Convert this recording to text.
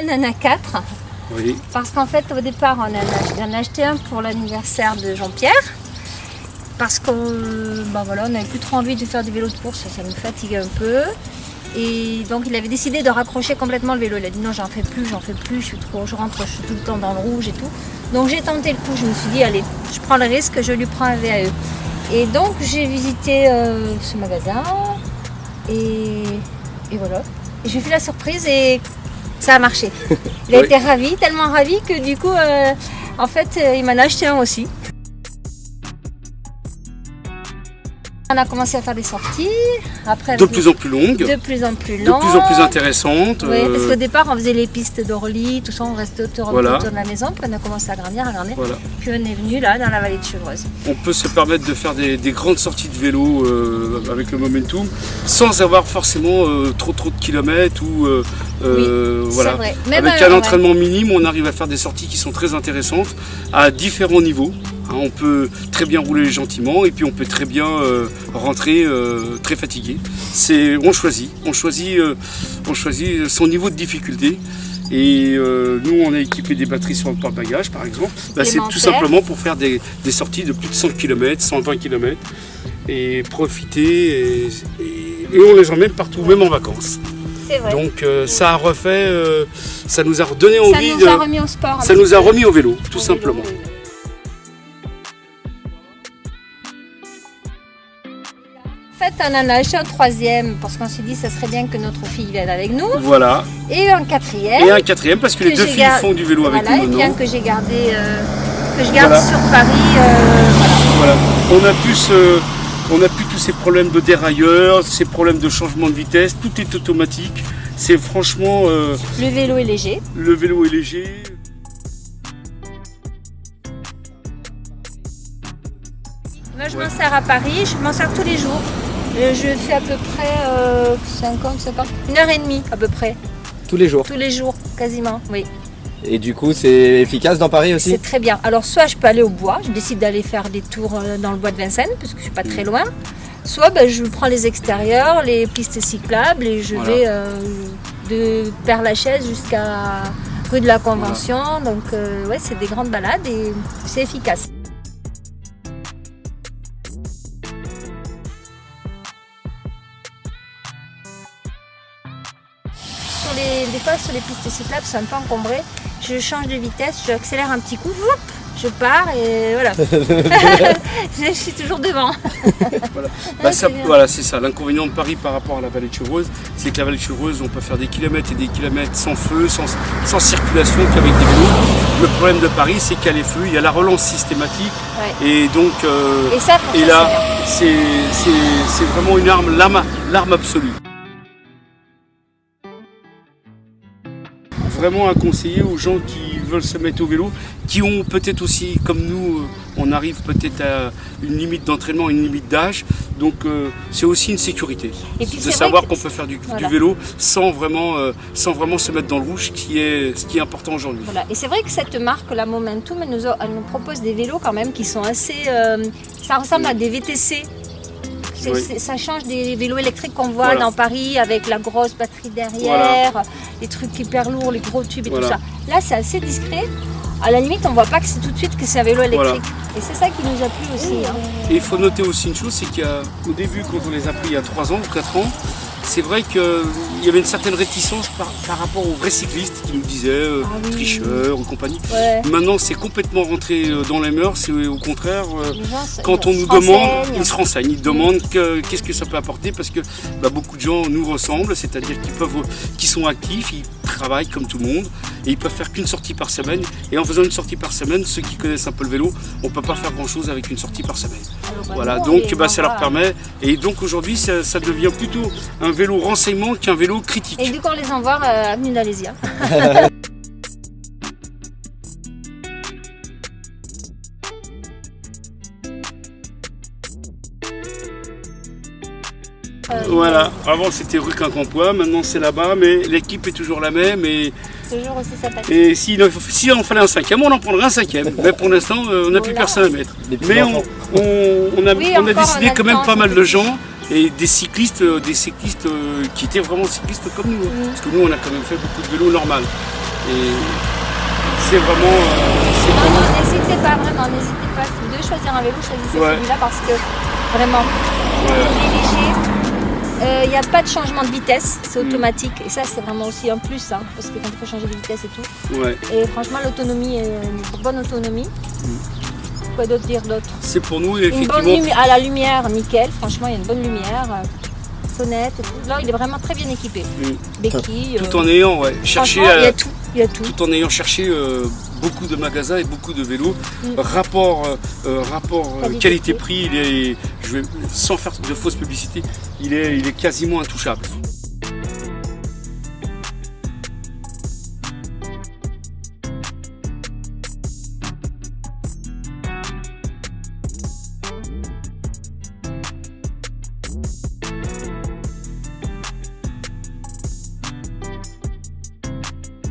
On en a 4. Oui. Parce qu'en fait, au départ, on a acheté un pour l'anniversaire de Jean-Pierre. Parce qu'on voilà, n'avait plus trop envie de faire du vélo de course, ça nous fatigue un peu. Et donc il avait décidé de raccrocher complètement le vélo. Il a dit non, j'en fais plus, je rentre, je suis tout le temps dans le rouge et tout. Donc j'ai tenté le coup, je me suis dit allez, je prends le risque, je lui prends un VAE. Et donc j'ai visité ce magasin et voilà. Et je lui ai fait la surprise et ça a marché. Il a été ravi, tellement ravi que du coup, en fait, il m'en a acheté un aussi. On a commencé à faire des sorties. Après, de plus en plus longues. De plus en plus longues. De plus en plus intéressantes. Oui, parce qu'au départ, on faisait les pistes d'Orly, tout ça, on restait autour de la maison. Puis on a commencé à grandir. Voilà. Puis on est venu là, dans la vallée de Chevreuse. On peut se permettre de faire des grandes sorties de vélo avec le Momentum sans avoir forcément trop de kilomètres ou voilà. Vrai. Avec un entraînement minime, on arrive à faire des sorties qui sont très intéressantes à différents niveaux. On peut très bien rouler gentiment et puis on peut très bien rentrer très fatigué. On choisit son niveau de difficulté. Et nous, on a équipé des batteries sur le porte-bagages, par exemple. C'est tout simplement pour faire des sorties de plus de 100 km, 120 km et profiter. Et on les emmène partout, même en vacances. C'est vrai. Donc ça a refait, ça nous a redonné envie. Ça nous a remis au sport. Ça nous a remis au vélo, tout simplement. En fait, on en a acheté un troisième parce qu'on s'est dit que ça serait bien que notre fille vienne avec nous. Voilà. Et un quatrième. Et un quatrième parce que les deux filles font du vélo avec nous. Et bien que j'ai gardé, sur Paris. Voilà. On a plus tous ces problèmes de dérailleur, ces problèmes de changement de vitesse. Tout est automatique. C'est franchement. Le vélo est léger. Le vélo est léger. Moi, je m'en sers à Paris, je m'en sers tous les jours. Je fais à peu près 50, 1h30 à peu près. Tous les jours? Tous les jours, quasiment, oui. Et du coup, c'est efficace dans Paris aussi? C'est très bien. Alors, soit je peux aller au bois, je décide d'aller faire des tours dans le bois de Vincennes, parce que je ne suis pas très loin. Soit je prends les extérieurs, les pistes cyclables, et je vais de Père-Lachaise jusqu'à rue de la Convention. Donc, c'est des grandes balades et c'est efficace. Des fois sur les pistes cyclables, c'est un peu encombré. Je change de vitesse, j'accélère un petit coup, je pars et voilà. Je suis toujours devant. Voilà, c'est ça. L'inconvénient de Paris par rapport à la vallée de Chevreuse, c'est que la vallée de Chevreuse, on peut faire des kilomètres et des kilomètres sans feu, sans circulation qu'avec des vélos. Le problème de Paris, c'est qu'il y a les feux, il y a la relance systématique. Et donc, là, c'est vraiment une arme, l'arme absolue. Vraiment à conseiller aux gens qui veulent se mettre au vélo, qui ont peut-être aussi, comme nous, on arrive peut-être à une limite d'entraînement, une limite d'âge. Donc c'est aussi une sécurité de savoir qu'on peut faire du vélo sans vraiment se mettre dans le rouge, ce qui est important aujourd'hui. Voilà. Et c'est vrai que cette marque, la Momentum, elle nous propose des vélos quand même qui sont assez... ça ressemble à des VTC. Ça change des vélos électriques qu'on voit dans Paris avec la grosse batterie derrière, les trucs hyper lourds, les gros tubes et tout ça. Là, c'est assez discret. À la limite, on ne voit pas que c'est tout de suite que c'est un vélo électrique. Et c'est ça qui nous a plu aussi. Et il faut noter aussi une chose, c'est qu'au début, quand on les a pris il y a 3 ans ou 4 ans, c'est vrai qu'il y avait une certaine réticence par rapport aux vrais cyclistes qui nous disaient tricheurs ou compagnie. Maintenant, c'est complètement rentré dans les mœurs. C'est au contraire, quand on nous demande, ils se renseignent. Ils demandent qu'est-ce que ça peut apporter parce que beaucoup de gens nous ressemblent, c'est-à-dire qu'ils sont actifs, ils travaillent comme tout le monde et ils peuvent faire qu'une sortie par semaine. Et en faisant une sortie par semaine, ceux qui connaissent un peu le vélo, on ne peut pas faire grand-chose avec une sortie par semaine. Voilà, donc ça leur permet. Et donc aujourd'hui, ça devient plutôt un vélo renseignement qu'un vélo critique. Et du coup, on les envoie à Avenue d'Alésia. Voilà, avant c'était rue Quincampoix, maintenant c'est là-bas, mais l'équipe est toujours la même et toujours aussi sympathique. Et si on fallait un cinquième, on en prendrait un cinquième. Mais pour l'instant, on n'a plus personne à mettre. Mais on a décidé quand même pas mal de gens et des cyclistes qui étaient vraiment cyclistes comme nous. Parce que nous, on a quand même fait beaucoup de vélo normal. Et c'est vraiment... Non, n'hésitez pas vraiment, n'hésitez pas. Si vous devez choisir un vélo, choisissez celui-là parce que vraiment, il est léger. Il n'y a pas de changement de vitesse, c'est automatique. Et ça, c'est vraiment aussi un plus, hein, parce que quand il faut changer de vitesse et tout. Ouais. Et franchement, l'autonomie est une bonne autonomie. Quoi d'autre dire d'autre? C'est pour nous, Une bonne effectivement. à la lumière, nickel. Franchement, il y a une bonne lumière. Sonnette et tout. Là, il est vraiment très bien équipé. Béquilles. Tout en ayant cherché... il y a tout. Tout en ayant cherché beaucoup de magasins et beaucoup de vélos. Rapport qualité-prix, sans faire de fausse publicité, il est quasiment intouchable.